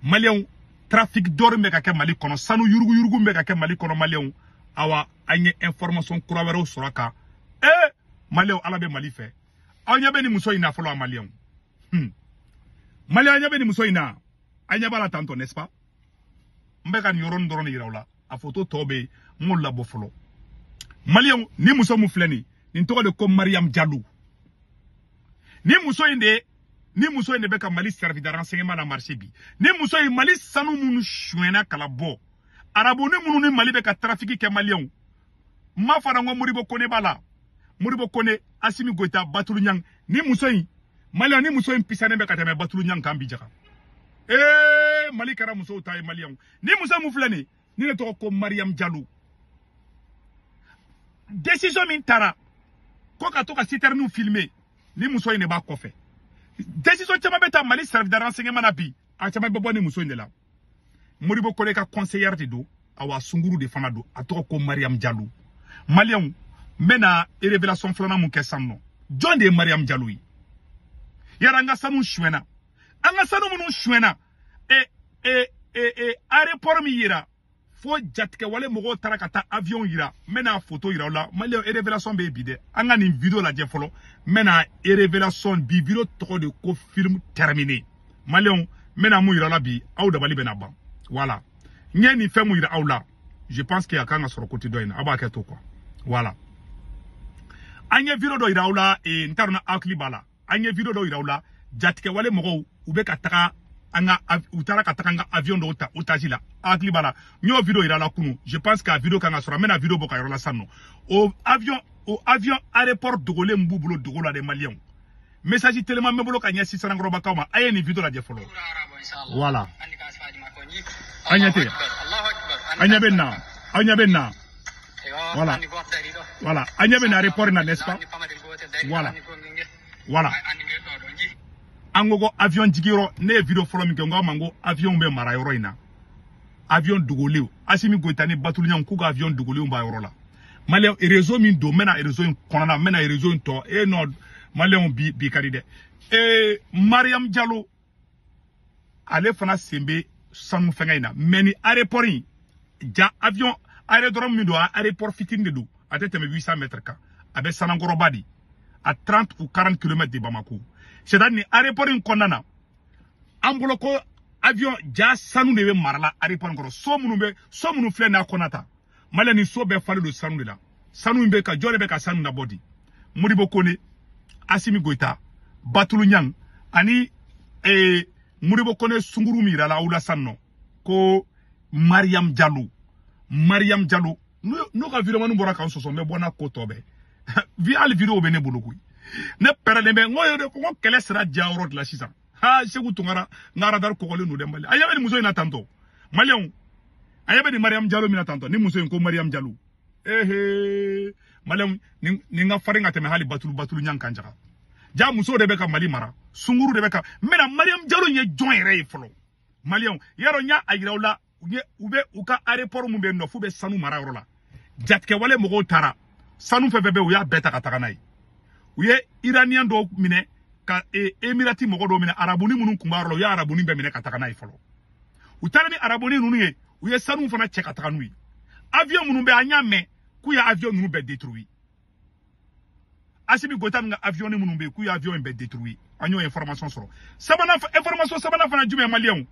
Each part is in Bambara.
Maliens trafic d'or me ka ke Mali kono sanu yurugu me ka ke Mali kono Maliens awa anye information kurawero soraka Maliens ala be Mali fe anya be ni muso ina folo Maliens Maliens anya be ni muso ina anya bala tanto n'est-ce pas mbeka ni yoron doron yirawla a photo tobe mulla bo folo Maliens ni muso mu fleni ni to de ko Mariam Diallo ni muso inde beka Mali servi de renseignement na marché bi ni muso yi Mali sanu munu chwena kala bo arabo ni munu ni Mali beka trafic ke Maliens ma fara ngo Modibo Kone bala Modibo Kone Assimi Goïta Batulu Nyang ni muso yi Maliens ni muso yi pisane beka teme Batulu Nyang kambi jaka Mali kara muso tay Maliens ni muso mu fleni ni le to ko Mariam Diallo décision min tara ko ka to ka citernu filmer ni muso yi ne ba ko fe décision chama beta Mali servi de renseignement na bi a chama bebo ni muso indela Modibo Kone ka conseillère de do awa sunguru de fanado atoko ko Mariam Diallo Maliens mena révélation flana mun kesanno John de Mariam Diallo yi yara nga sanu shwena anga sanu mun shwena aéroport mi yira fo jatke wale mogo tarakata avion yira mena photo yira la Maliens révélation be bide anga ni vidéo la jefolo mena révélation bi vidéo to de ko film terminé Maliens mena mu yira la bi aw da bali benaba voilà ngeni fe mu yira aw la je pense qu'il y a kanga sur côté doina aba ke to quoi voilà anya vidéo do yira aw la ntarna akli bala anya vidéo do yira aw la jatke wale mogo ube kataka anga utara katanga avion do utajila akli bala nyo vidéo ira la kunu je pense que vidéo kanga sura mena vidéo boka ira sanno au avion aéroport dogole mbubulo dogola de Maliens message tellement mebolo kanya 600 ngoroba kama aye ni vidéo la je follow voilà anya benna voilà anya benna aéroport na n'est-ce pas voilà angogo avion jigiro ne video follow mi ngo mango avion be mara yoro ina avion dugoleu Assimi Goïta ni Batulu Nyang ku avion dugoleu ba yoro la Maliens réseau min do mena réseau konana mena réseau to no Maliens bi karide Mariam Diallo ale fana sembe sanu fengaina meni aéroport ja avion aérodrome min do aéroport fitin de do atete me 800 mètres ka abe sanangoro badi à 30 ou 40 km de Bamako. C'est-à-dire aéroport konana ambolo ko avion ja sanu de marala aéroport ngoro so munu fle na konata Maliens ni so be falu do sanu de la sanu be ka jore be ka sanu na body Modibo Kone Assimi Goïta Batulu Nyang ani Modibo Kone sunguru mi la ula sanno ko Mariam Diallo no ka video manu bora kan so me bona ko tobe vi al video be ne buluku ne pere be ngoyo de ko kele sera jawro de la sisa ha segu tungara ngara dar ko le no de Mali ayabe ni muso ina tanto Maliens ayabe ni Mariam Diallo mina tanto ni muso ko Mariam Diallo Maliens ni nga faringa teme hali Batulu Nyang kanjaka ja muso de be ka Mali mara sunguru de be ka mena Mariam Diallo nye join re folo Maliens yaro nya ayirawla ube uka aéroport mu be no fu be sanu mara rola jatke wale mogo tara sanu febebe uya beta katakanai uye Iranien do mine ka Emirati mogo do mine arabuni munun kumbaro ya arabuni be mine katakanai folo utala ni arabuni nunu ye uye sanu fana che katakanui avion munun be anyame ku ya avion nunu be détruit Assimi Goïta nga avion munun be ku ya avion be détruit anyo information soro information sabana fana jume Maliens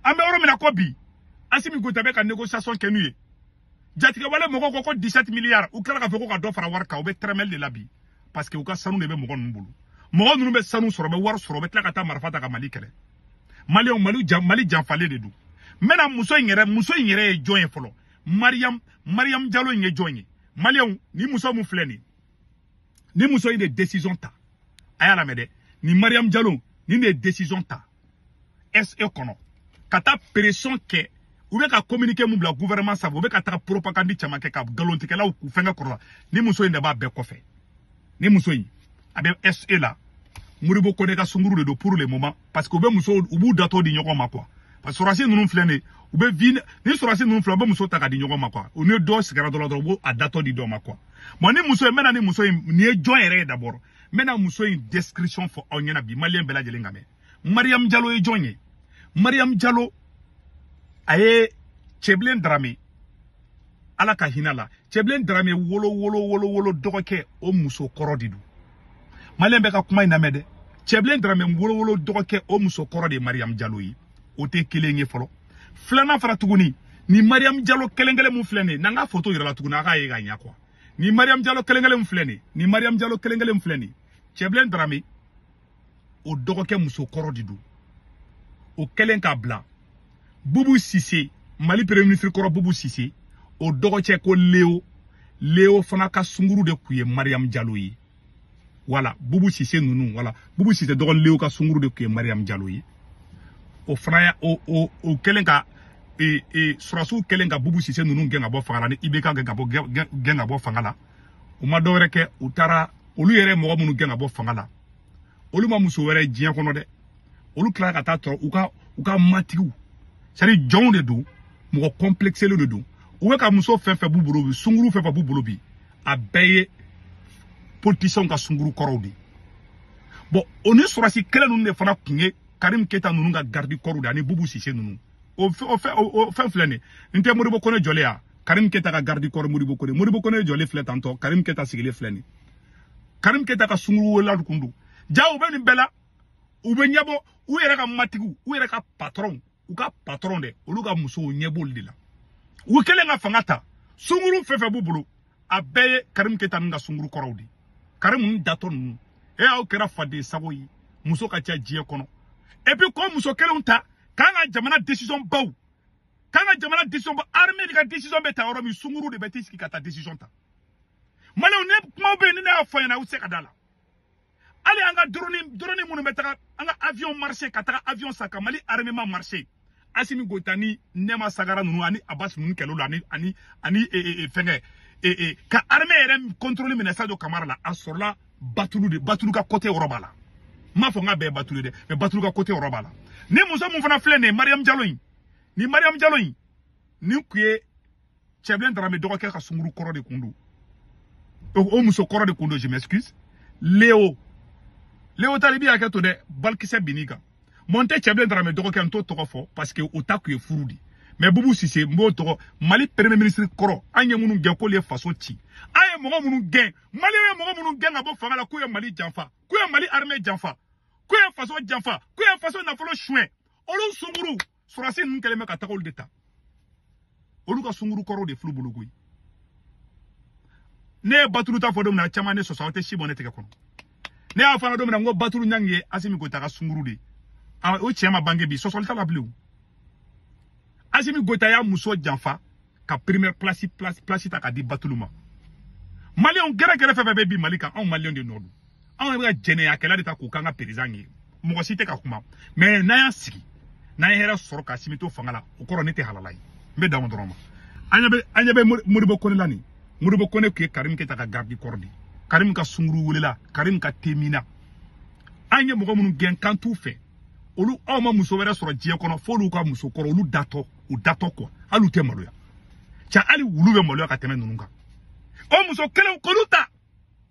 ambe oro mina kobi Assimi Goïta be ka négociation kenuye jatike wale mogo ko 17 milliards ou kala ka foko ka do fara war ka obe tremel de labi parce que u ka sanu de be mogo nbulu mogo nunu be sanu soro be war soro be tla ka ta marfata ka Mali kele Mali janfale de du mena muso nyere join folo Mariam Diallo nye join Maliens ni muso mu fleni ni muso de décision ta aya la mede ni Mariam Diallo ni de décision ta SE kono kata pression ke ube ka communiquer mu bla gouvernement sabo ube ka ta propagande chama ke ka galonti ke la ku fenga korla ni muso inde ba be kofe ni muso yi abe SE la Modibo Kone ka sunguru de do pour le moment parce que ube muso ubu dato di nyoko makwa parce que sorasi nunu flene ube vine ni sorasi nunu flene ube muso ta ka di nyoko makwa o ne do sigara do a dato di do makwa mo ni muso mena ni muso ni join re d'abord mena muso description for onyana bi Maliens bela jelengame Mariam Diallo e join Mariam Diallo aye Cheblen Dramé ala ka hinala Cheblen Dramé wolo dogoke o muso koro didu Malien be ka kuma ina mede Cheblen Dramé wolo dogoke o muso koro de Mariam Diallo yi o te kelenge folo flana fara tuguni ni Mariam Diallo kelengele mu flene nanga photo yira la tuguna aka ye ga nya kwa ni Mariam Diallo kelengele mu flene ni Mariam Diallo kelengele mu flene Cheblen Dramé o dogoke muso koro didu o kelen ka bla Boubou Cissé Mali premier ministre koro Boubou Cissé o dogoche ko Léo fana ka sunguru de kuye Mariam Diallo yi voilà Boubou Cissé nunu voilà Boubou Cissé dogon Léo ka sunguru de kuye Mariam Diallo yi o fana o kelen ka surasu kelen ka Boubou Cissé nunu genga bo fangala ni ibeka genga bo fangala o ma do reke o tara olu yere mo munu genga bo fangala olu ma muso were jiyan kono de olu kla ka ta to u ka matigu sari jon de do mo complexe le do ou ka muso fefe bubulu bi sunguru fefe bubulu bi a beye politicien ka sunguru korodi bon oni surasi kele nunu de fana kunye Karim Keita nunu ga gardi korodi ani Boubou Cissé nunu o fe flene nte Modibo Kone jole ya Karim Keita ka gardi kor Modibo Kone jole fle tanto Karim Keita sigile flene Karim Keita ka sunguru wala kundu ja ube ni bela ube nyabo u yere ka matigu u yere ka patron u ka patron de olu ka muso nyebo lila u kele nga fangata sunguru fefe bubulu abeye Karim Keita nga sunguru korodi Karim daton e aw kera fade sagoyi muso ka tia jie kono et puis ko muso kele unta kanga jamana décision baw armée de décision beta oro mi sunguru de betiski kata décision ta mala ne kuma be ni na fa na u se kadala ali anga drone munu metaka anga avion marché kataka avion saka Mali armement marché Assimi Goïta nema sagara nunu ani Abbas nunu kelo ani fenge ka armée rem contrôler ministère de Camara la asorla batulu ka côté Europe la ma fo nga be batulu de mais batulu ka côté Europe la ni muso mun fana flene Mariam Diallo ni kuye Cheblen Dramé dogo ka sunguru koro de kundu o muso koro de kundu je m'excuse Léo talibi ake to de balkise binika monte Cheblen Dramé dogo ke nto toko fo parce que otaku e furudi mais Boubou Cissé mbo toko Mali premier ministre koro anye munu gen ko le faso ti aye mo munu gen Mali ye mo munu gen abo fangala ku ye Mali janfa ku ye Mali armée janfa ku ye faso janfa ku ye faso na folo chouin olu sunguru surasi nkele me katakol d'etat olu ka sunguru koro de flu bulugui ne batulu ta fodom na chama ne société shibone teke kono ne afana do na ngo batulu nyange Assimi Goïta ka sunguru de o chema bange bi société la bleu Assimi Goïta ya muso janfa ka première place ta ka di batuluma Mali on gere fe bi Malika on Mali de nord on ga jene ya kala de ta ko kanga président mo site ka kuma mais na ya sigi na hera soro ka simito fangala o koro nete halalai mbe dawo droma anyabe Modibo Kone lani Modibo Kone ke Karim Keita ka gardi kordi Karim ka sunguru wulela Karim ka temina anye mo munu gen kantu fe olu awma muso wera soro jie kono folu ka muso koro olu dato ko alu te maloya cha ali wulube maloya ka teme nununga o muso kele koluta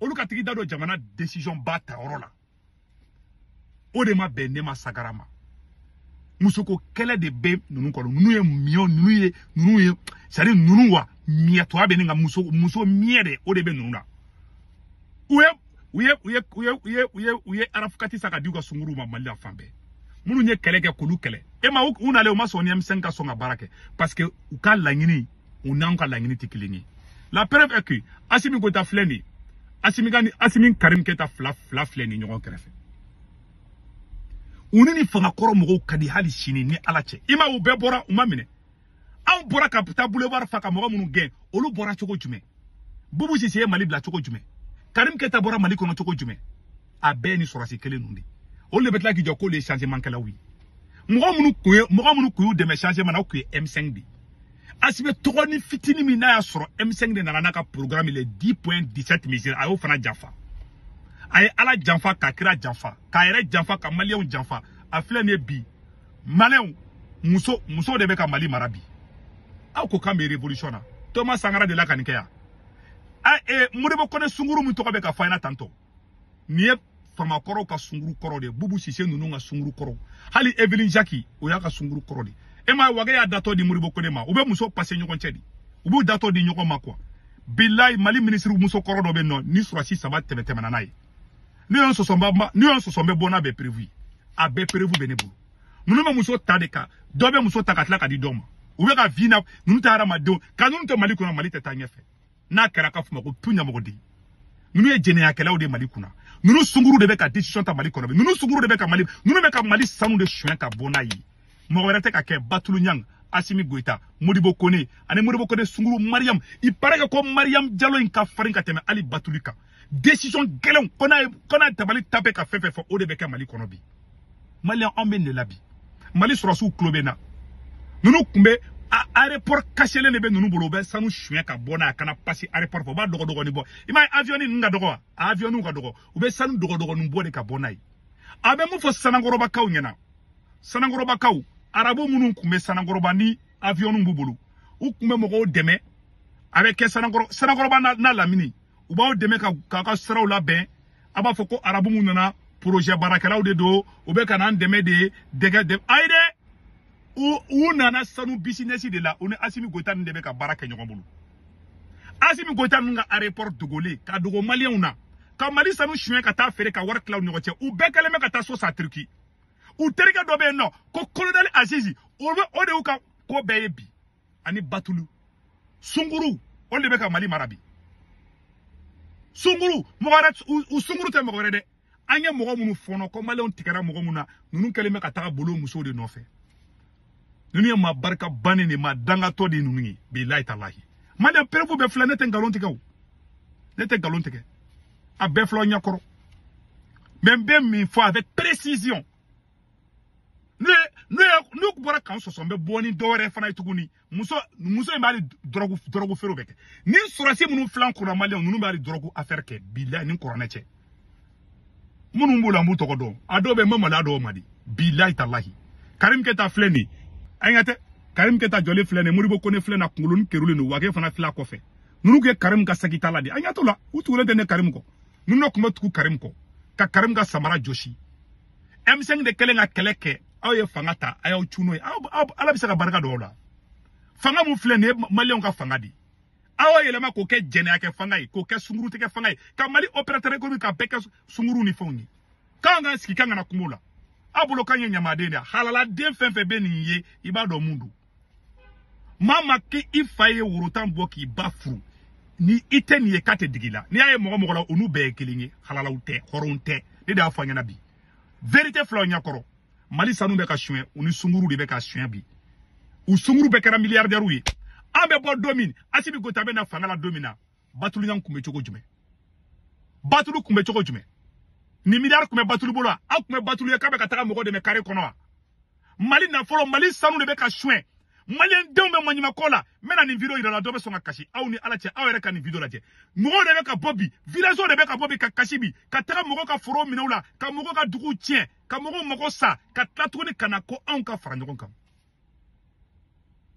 olu ka tigi dado jamana décision bata orola o de ma be ne ma sagarama muso ko kele de be nunu ko nunu ye mio nunu ye sari nunu wa mia to abe nga muso miede o de be nunu na uye arafukati saka diuka sunguru ma Mali afambe munu nye kele ke kulu kele e ma unale o ma soni M5 ka songa barake parce que u ka langini unan ka langini tikilingi la preuve est que Assimi Goïta fleni Assimi Karim Keita fla fleni nyogon krefe unini fanga koro mogo kadi hali sini ni alache ima ube bora umamine an bora ka puta boulevard faka mogo munu gen olu bora choko jume Boubou Cissé Mali bla choko jume Karim Keita bora Mali kono choko jume a be ni sorasi kele nundi o le betla ki joko le changement kala wi mogo munu kuyu de me changement na kuye M5 bi asibe togoni fitini mi na ya soro M5 de na ka programme le 10.17 mesures ayo fana jafa ay ala janfa ka kira janfa ka yere janfa ka Malien janfa a flene bi Malien muso de be ka Mali marabi aw ko kambe révolution na Thomas Sankara de la kanikeya Modibo Kone sunguru mu to be ka faina tanto ni fama koro ka sunguru koro de bubu sise nunu nga sunguru koro hali Evelyn Jackie o ya ka sunguru koro de e ma waga ya dato di Modibo Kone ma ube muso passe nyokon chedi ube dato di nyokon ma kwa billahi Mali ministre muso koro do be no ni surasi saba tebe na nayi ni on so sombe bona be prévu a be prévu benebu nunu ma muso tadeka do be muso takatla ka di doma ube ka vina nunu ta harama do ka nunu te Mali kuna Mali te tanyefe na kera ka fuma ko tunya mogodi nunu e jene yakela o de Mali kuna nunu sunguru de be ka decision ta Mali kono nunu sunguru de be ka Mali nunu be ka Mali sanu de chouin ka bona yi mo werete ka ke Batulu Nyang Assimi Goïta Modibo Kone ani Modibo Kone sunguru Mariam il paraît que comme Mariam Diallo in ka farin ka teme Ali Batulika décision gelon kona tabali tape ka fefe fo o de be ka Mali kono bi Mali en ben labi Mali sura sou klobena nunu kumbe aéroport caché le be nunu bolo be sanu chouin ka bona kana passer aéroport fo ba dogo ni bo ima avion ni nga dogo avion nu nga dogo u be sanu dogo nu bo de ka bona yi abe mu fo sanangoroba kaw nyana sanangoroba kaw arabo munu kumbe sanangoroba ni avion nu bolo u kumbe mo deme avec sanangoroba na lamini u ba o deme ka saraw la ben aba fo ko arabo munu na projet barakalaw de do u be kana deme de aide ou nana sanu business de la on Assimi Goïta ndebe ka baraka nyoko bulu Assimi Goïta nga aéroport dogolé ka dogo malien na ka Mali sanu chouin ka ta fere ka war cloud nyoko che ou be kele me ka ta so sa Turquie ou terika do be no ko colonel Azizi o de u ka ko be bi ani Batulu sunguru on de be ka Mali marabi sunguru mo gara u sunguru te mo gara de anya mo munu fono ko malien tikara mo muna nunu kele me ka ta bolo muso de no fe nunu ma barka bani ni ma danga to di nunu billahi tallahi mali prevu be fla nete ngalon tike nete ngalon tike a be flo nyakoro même mi faut avec précision nous bora kan so sombe boni dore fana ituguni muso mbali drogu fero beke ni surasi munu flan ko mali nunu mbali drogu affaire ke billahi ni korona che munu mbula mbu tokodo adobe mama la do madi billahi tallahi Karim Keta fleni ayate Karim Keta jole flene Modibo Kone flena kungulun kerule no wage fana fla ko fe nunu ke Karim ka sakita la di ayato la utule de ne Karim ko nunu ko matuku Karim ko ka Karim ga samara joshi M5 de kelenga keleke aye fangata ayo chuno ala bisa ka baraka do la fanga mu flene malion ka fanga di awo yelema ko ke jene ake fanga yi ko ke sunguru te ke fanga yi ka Mali opérateur économique ka beka sunguru ni fongi kanga ski kanga na kumula abulo kanye nyamade ndia halala den fenfe beni ye ibado mundu mama ki ifaye wurutan boki bafru ni iteni ye kate digila ni aye mogo la onu be kelingi halala ute horonte ni da afanya nabi vérité flo nyakoro Mali sanu be ka chouin oni sunguru de be ka chouin bi u sunguru be kera milliardaire wi ambe bo domine Assimi Goïta be na fangala domina Batulu Nyang kumbe choko jume Batulu kumbe choko jume ni milliard kume Batulu bolo a kume Batulu ya kabe kataka mogo de me kare kono Mali na folo Mali sanu de be ka chouin Mali ndembe mwanyima kola mena ni video ila la dobe songa kashi au ni alache au ereka ni video la je mogo de be ka bobi village de be ka bobi ka kashibi kataka mogo ka foro minaula ka mogo ka dugu tien ka mogo sa ka tatuni kanako an ka faranjogon kam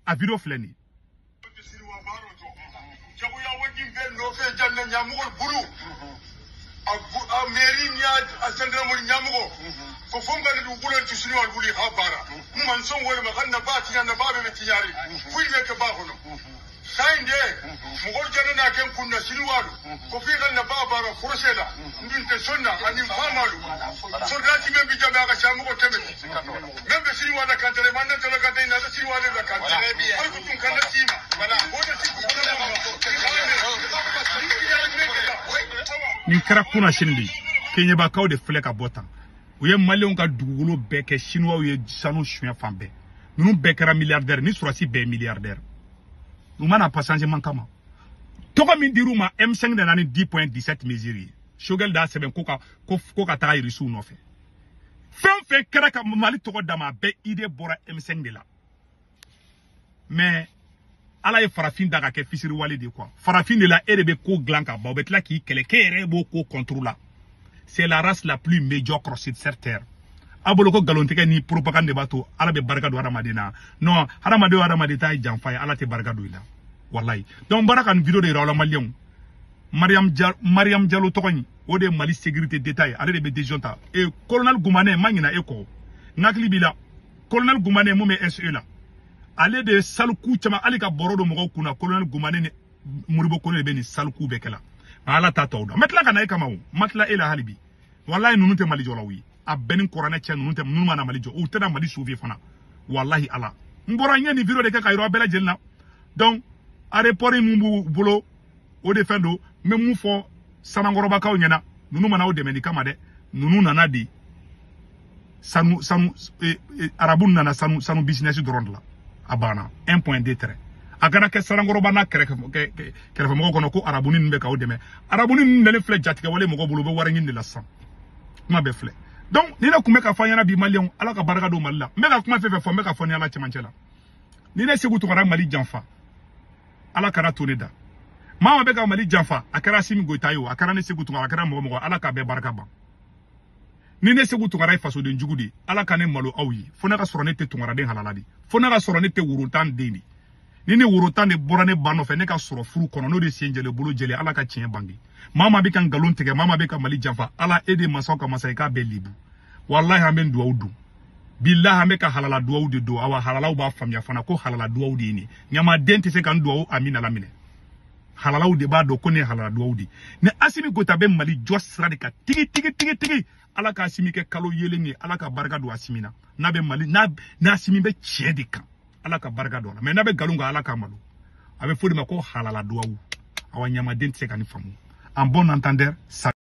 a video fleni jagoya wajin be no fe janna nyamugol buru a mairie nya a sandra mo nyamugo ko fonga du bulan ci sunu wal buli habara man son wala ma kanna ba ti na ba be ti yari fuy me ke ba hono sainde mugol janna na ken kunna sunu walu ko fi kanna ba bara prosela ndin te sonna ani famalu so dati me bi jaba ka chamugo teme membe sunu wala kan tele man tele kan na sunu wala la kan tele ko tun kan tima wala ko de ci ko ni kara kuna shindi Kenya ba kaw de fele ka botan uye Malion ka dugulu beke chinois uye sanu chouin fambe nunu bekera milliardaire ni surasi be milliardaire umana pas changement kama toko min diruma M5 de nani 10.17 mesures shogel da seben ko ka ta irisu no fe fem kera ka Mali toko dama be ide bora M5 de la mais ala ye farafin daga ke fisiri wali de quoi farafin de la RB ko glanka ba betla ki kele kere bo ko contrôle c'est la race la plus médiocre sur cette terre abolo ko galonteke ni propagande bato ala be barka do aramadina non aramadina ta janfa ala te barka do ila wallahi donc baraka ni video de rawla malion Mariam Diallo tokoni o de Mali sécurité d'État ale de be décision ta et colonel Goumane mangina eko nakli bila colonel Goumane mo me SE la ale de salku chama ale ka borodo mo kuna colonel Goumane ne muribo colonel be ni salku be kala ala ta tawdo metla kana e kama o matla ela halibi wallahi nunu te Mali jola wi a benin korana chen nunu te nunu mana Mali jo o te na Mali sauver fana wallahi ala mbora nyani video de ka kayro bela jelna donc a report mu bolo o de fendo me mu fo sanangoroba kaw nyana nunu mana o de medika made nunu nana di sanu arabun nana sanu business drone la abana 1.2 trait agana ke sanangoroba na kere mo kono ko arabunin be kaw de me arabunin ne le fle jatika wale mo go bolo be warangi de la san ma be fle donc ni na kuma ka fanyana bi malion ala ka baraka do malla me ka kuma fefe fo me ka foni ala chimanchela ni ne segu to kara Mali janfa ala kara toneda mama be ka Mali janfa akara simi goitayo akara ne segu to akara mo ala ka be baraka ba ni ne segu to kara faso de njugudi ala ka ne malo awi fona ka soro ne te tungara den halaladi fona ka soro ne te wurutan deni ni ne wurutan de borane bano fe ne ka soro furu kono no de senjele bolo jele ala ka cien bangi mama be kan galon tege mama be ka Mali janfa ala ede masaw ka masai ka be libu wallahi amen duwa udu billahi ameka halala duwa udu do awa halala ba famya fana ko halala duwa udu ni nyama dente se kan duwa amina lamine halala udu ba do ko ne halala duwa udu ne asimi gota be Mali josra de ka tigi ala ka asimi ke kalo yelengi ala ka barka do asimina na be Mali na asimi be chedi kan ala ka barka do la mais na be galunga ala ka malu abe fodi ma ko halala duwa awa nyama dente se kan famu en bon entendeur